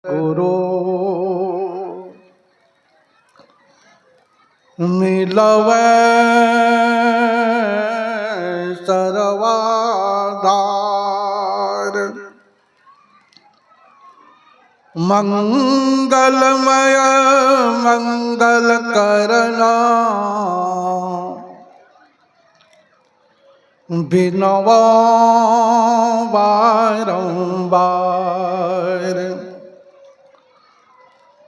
गुरु मिलवे सर्वाधार मंगलमय मंगल करना बिनवा बारंबार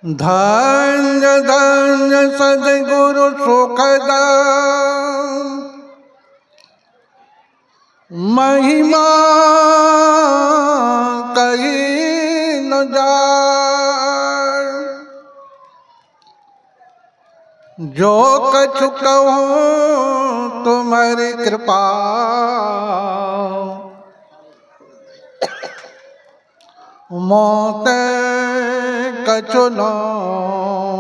धन्य धन्य सद्गुरु सुखद महिमा कही न जाए जो कछु कहूँ तुम्हारी कृपा मोते कछु न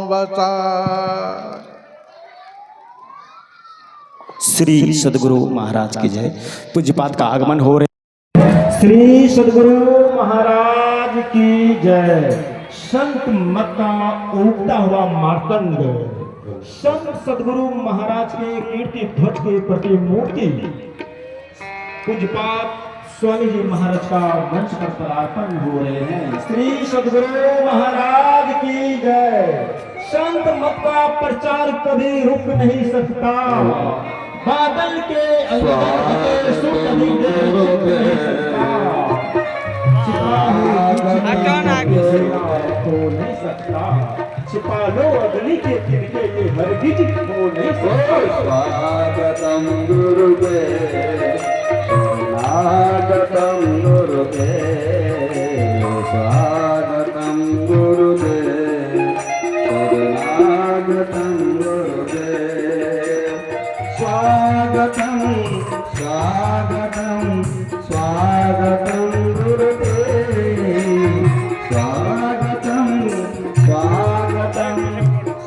बता। श्री सद्गुरु महाराज की जय। पूज्यपाद का आगमन हो रहे। श्री सद्गुरु महाराज की जय। संत मत का उगता हुआ मार्तंड संत सद्गुरु महाराज के कीर्ति ध्वज के प्रति मूर्ति पूज्यपाद स्वामी जी महाराज का मंच पर पदार्पण हो रहे हैं। श्री सद्गुरु महाराज की जय। संत मत का प्रचार कभी रुक नहीं सकता, बादल के सुर कभी रुक नहीं सकता, हो नहीं सकता, छिपा लो अग्नि के तिनके ये हरगिज हो नहीं सकता। स्वागतम गुरुदेव स्वागतम गुरुदेव स्वागतम गुरुदेव स्वागतम गुरुदेव स्वागतम स्वागतम स्वागतम गुरुदेव स्वागतम स्वागतम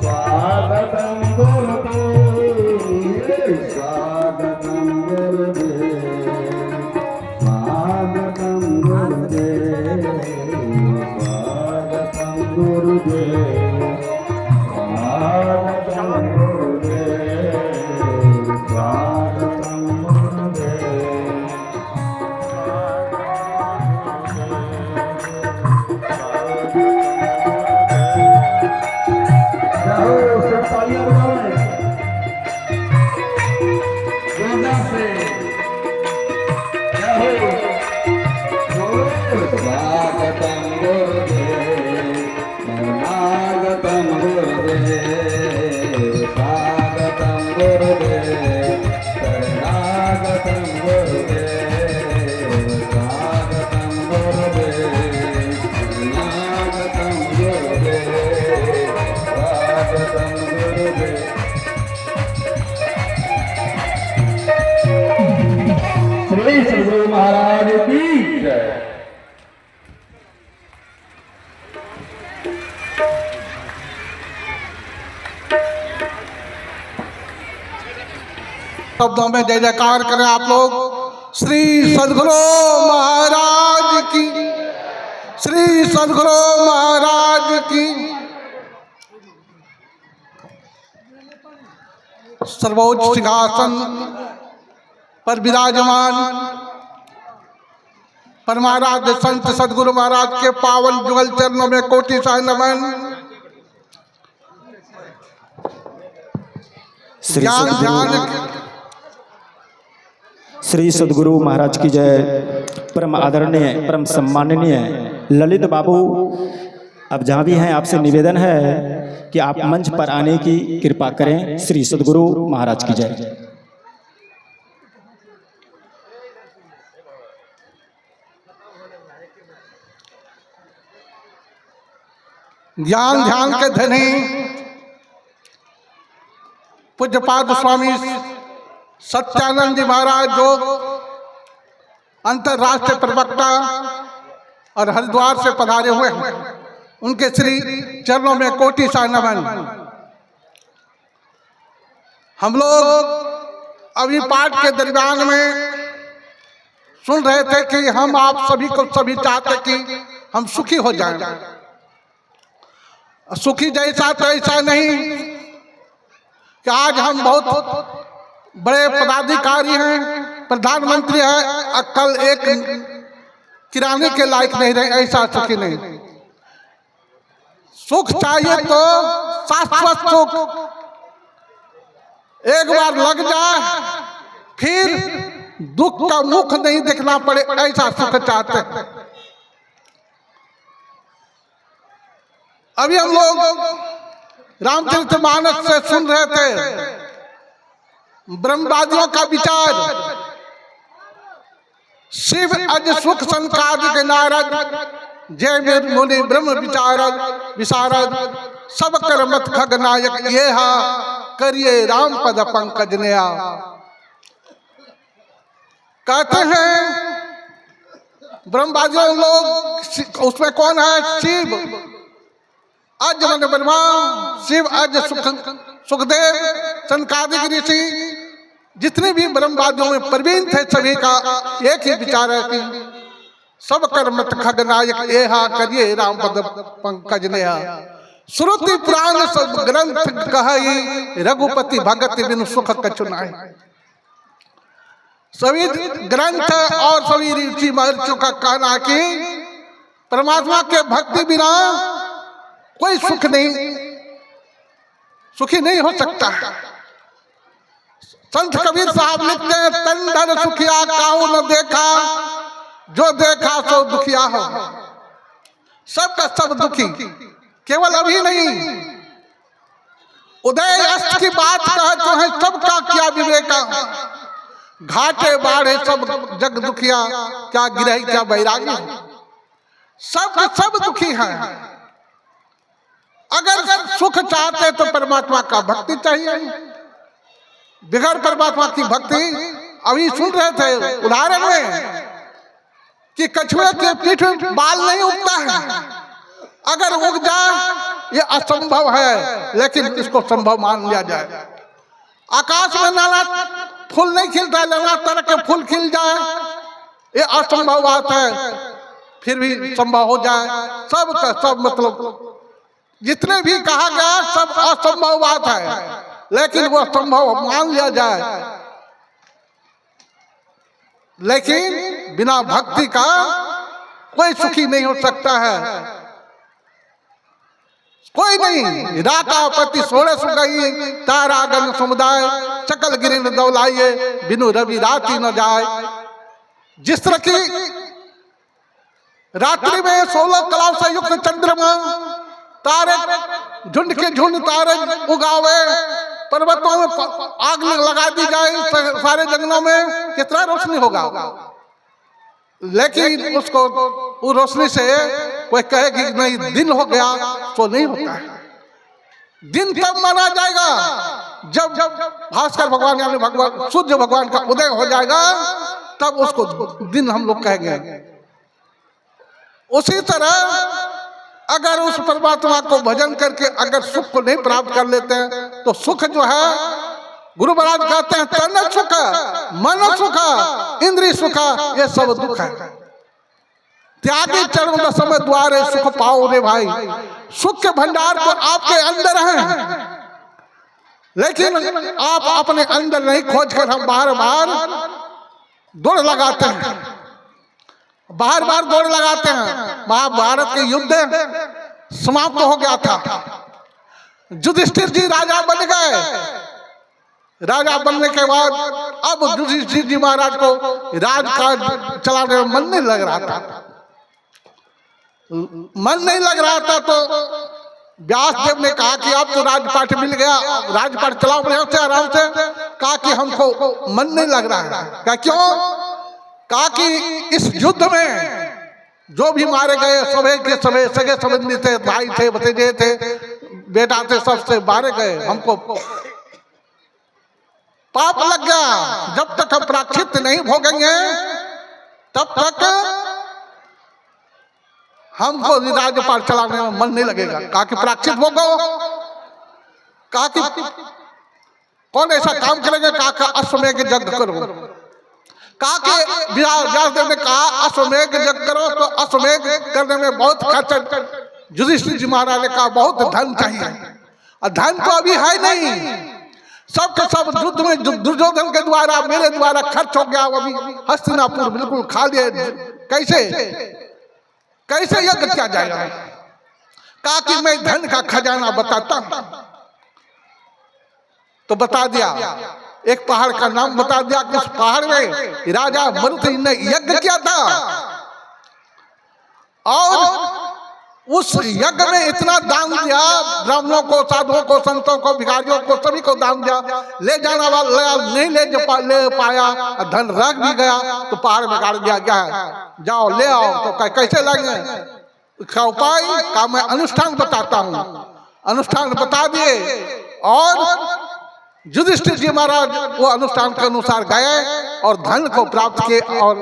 स्वागतम गुरुदेव स्वागतम गुरुदेव स्वागतम गुरुदेव स्वागतम गुरुदेव स्वागतम गुरुदेव स्वागतम श्री सद्गुरु महाराज की जय। शब्दों में जय जयकार करें आप लोग। श्री सद्गुरु महाराज की, श्री सद्गुरु महाराज की। सर्वोच्च सिंहासन पर विराजमान परमाराध्य संत सद्गुरु महाराज के पावन जुगल चरणों में कोटि सा नमन। ज्ञान ध्यान श्री सद्गुरु महाराज की जय। परम आदरणीय परम सम्माननीय ललित बाबू, अब जहाँ भी हैं आपसे निवेदन है कि आप मंच पर आने की कृपा करें। श्री सद्गुरु महाराज की जय। ज्ञान ध्यान के धनी पूज्यपाद स्वामी सत्यानंद जी महाराज, जो अंतर्राष्ट्रीय प्रवक्ता और हरिद्वार से पधारे हुए हैं, उनके श्री चरणों में कोटि सा नमन। हम लोग अभी पाठ के दरमियान में सुन रहे थे कि हम आप सभी को सभी चाहते कि हम सुखी हो जाएं, सुखी जैसा तैसा नहीं कि आज हम बहुत बड़े पदाधिकारी हैं, प्रधानमंत्री हैं, कल एक किराने के लायक नहीं रहे, ऐसा सुखी नहीं। सुख चाहिए तो शाश्वत सुख, एक बार लग जाए फिर दुख का मुख नहीं देखना पड़े, ऐसा सुख चाहते हैं। अभी हम लोग रामचरितमानस से सुन रहे थे ब्रह्मवादियों का विचार। शिव अज सुख संकाज के नारद, जय मेर मुनि ब्रह्म विचारद विशारद, सब कर मत खग नायक ये हा, करिए राम पद पंकज नया। कहते हैं ब्रह्मवादियों लोग, उसमें कौन है? शिव अज मन ब्रह्मा, शिव अज सुखदेव, सनकादिक ऋषि, जितने भी ब्रह्मवादियों में प्रवीण थे सभी का एक ही विचार है कि सब कर मत खग नायक ये हा, करिए राम पद पंकज नेहा। श्रुति पुराण सब ग्रंथ कहि, रघुपति भगत बिनु सुख कछु नाहि। सभी ग्रंथ और सभी ऋषि महर्षियों का कहना कि परमात्मा के भक्ति बिना कोई सुखी नहीं हो सकता। संत कबीर साहब लिखते हैं, तन धन सुखिया काहू न देखा, जो देखा सो दुखिया हो। सबका सब दुखी, केवल अभी नहीं। उदय अस्त की बात कहते हैं, सबका क्या विवेका, घाटे बाढ़े सब जग दुखिया, क्या गिरही क्या बैरागी। सब दुखी हैं। अगर सुख चाहते तो परमात्मा का भक्ति चाहिए। बगैर परमात्मा की भक्ति, अभी सुन रहे थे उदाहरण में कि कछुए के पीठ में बाल नहीं उगता है, अगर उग जाए ये असंभव है, लेकिन इसको संभव मान लिया जाए। आकाश में नाना फूल नहीं खिलता, नाना तरह के फूल खिल जाए ये असंभव बात है, फिर भी संभव हो जाए। सब का सब मतलब जितने भी कहा गया सब असंभव बात है, लेकिन वो संभव मान लिया जाए। लेकिन बिना भक्ति का कोई सुखी नहीं हो सकता है, कोई नहीं। रातापति सोलह सुगई, तारा गण समुदाय, सकल गिरिन दौलाइए, बिनु रवि राति न जाए। जिस तरह की रात्रि में 16 कलाओं से युक्त चंद्रमा, तारे झुंड के झुंड तारे उगावे, पर्वतों में आग लगा दी जाए, सारे जंगलों में कितना रोशनी होगा। लेकिन उसको उस रोशनी से कोई कहे कि नहीं दिन हो गया, तो नहीं होता है। दिन तब माना जाएगा जब भास्कर भगवान यानी भगवान सूर्य भगवान का उदय हो जाएगा, तब उसको दिन हम लोग कहेंगे। उसी तरह अगर उस परमात्मा को भजन करके अगर सुख को नहीं प्राप्त कर लेते हैं, तो सुख जो है गुरु महाराज कहते हैं, तन सुख, मन सुख, इंद्रिय सुख, ये सब दुख है। त्यागी चरण दसम द्वारे सुख पाओ रे भाई। सुख के भंडार तो आपके अंदर है, लेकिन आप अपने अंदर नहीं खोज कर हम बार बार दौड़ लगाते हैं, बार बार दौड़ लगाते हैं। महाभारत के युद्ध समाप्त हो गया था, युधिष्ठिर जी राजा बन गए। राजा बनने के बाद अब युधिष्ठिर जी महाराज को राजकाज चलाने में मन नहीं लग रहा था। मन नहीं लग रहा था तो व्यास देव ने कहा कि अब तो राजपाट मिल गया, राजपाट चलाओ बढ़िया से आराम से। कहा कि हमको मन नहीं लग रहा है। कहा क्यों? कहा कि इस युद्ध में जो भी मारे गए सभी के सभी सगे संबंधी थे, भाई थे, भतीजे थे, बेटा थे, सबसे मारे गए। हमको पाप लग गया। जब तक हम प्रायश्चित नहीं भोगेंगे तब तक हमको राजपाट चलाने में मन नहीं लगेगा। कहा कि प्रायश्चित भोगो। कहा कि कौन ऐसा काम करेंगे? कहा अश्वमेघ यज्ञ करो। कहा कि व्यासदेव ने कहा अश्वमेघ यज्ञ करो, तो अश्वमेघ करने में बहुत खर्च युधिष्ठिर जी महाराज ने कहा बहुत धन चाहिए, और धन तो अभी है नहीं, सब के सब युद्ध में दुर्योधन के द्वारा मेरे द्वारा खर्च हो गया, अभी हस्तिनापुर बिल्कुल खाली, कैसे कैसे यज्ञ किया जाएगा। कहा कि मैं धन का खजाना बताता हूं, तो बता दिया, एक पहाड़ का नाम बता दिया कि उस पहाड़ में राजा मरुत ने यज्ञ किया था, और उस यज्ञ में इतना दान दिया, ब्राह्मणों को, साधुओं को, संतों को, भिखारियों को, सभी को दान दिया। ले जाना वाला नहीं ले पाया, धन रख भी गया तो पहाड़ में गाड़ दिया गया है, जाओ ले आओ। तो कैसे लगे का उपाय का मैं अनुष्ठान बताता हूं। अनुष्ठान बता दिए, और युधिष्ठिर जी महाराज वो अनुष्ठान के अनुसार गए और धन को प्राप्त किए और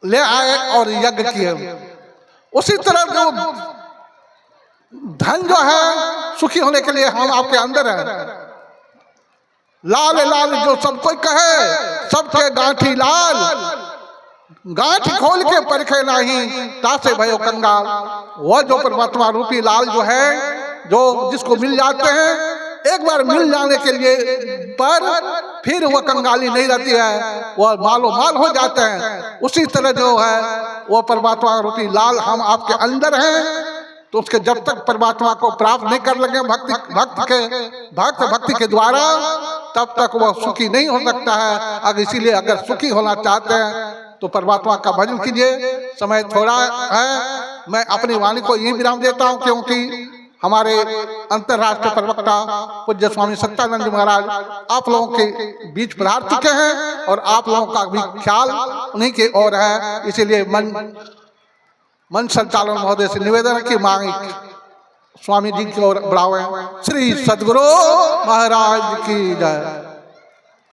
ले आए और यज्ञ किए। उसी तरह जो धन जो है सुखी होने के लिए हम आपके अंदर है। लाल लाल जो सब कोई कहे, सबके गांठी लाल, गांठ खोल के परखे नहीं, तासे भयो कंगाल। वह जो परमात्मा रूपी लाल जो है, जो जिसको मिल जाते हैं, एक बार मिल जाने के लिए पर फिर वह कंगाली नहीं रहती है, वह मालो माल हो जाते हैं। उसी तरह जो है वह परमात्मा रूपी लाल हम आपके अंदर हैं, तो उसके जब तक परमात्मा को प्राप्त नहीं कर लगे भक्ति के द्वारा, तब तक वह सुखी नहीं हो सकता है। अगर इसीलिए अगर सुखी होना चाहते हैं तो परमात्मा का भजन कीजिए। समय थोड़ा है, मैं अपनी वाणी को यही विराम देता हूँ, क्योंकि हमारे अंतर्राष्ट्रीय प्रवक्ता पूज्य स्वामी सत्यानंद जी महाराज आप लोगों के बीच पधार चुके हैं, और आप लोगों का भी ख्याल उन्हीं की ओर है। इसीलिए मन संचालन महोदय से निवेदन की मांग स्वामी जी की ओर बढ़ावे। श्री सद्गुरु महाराज की जय।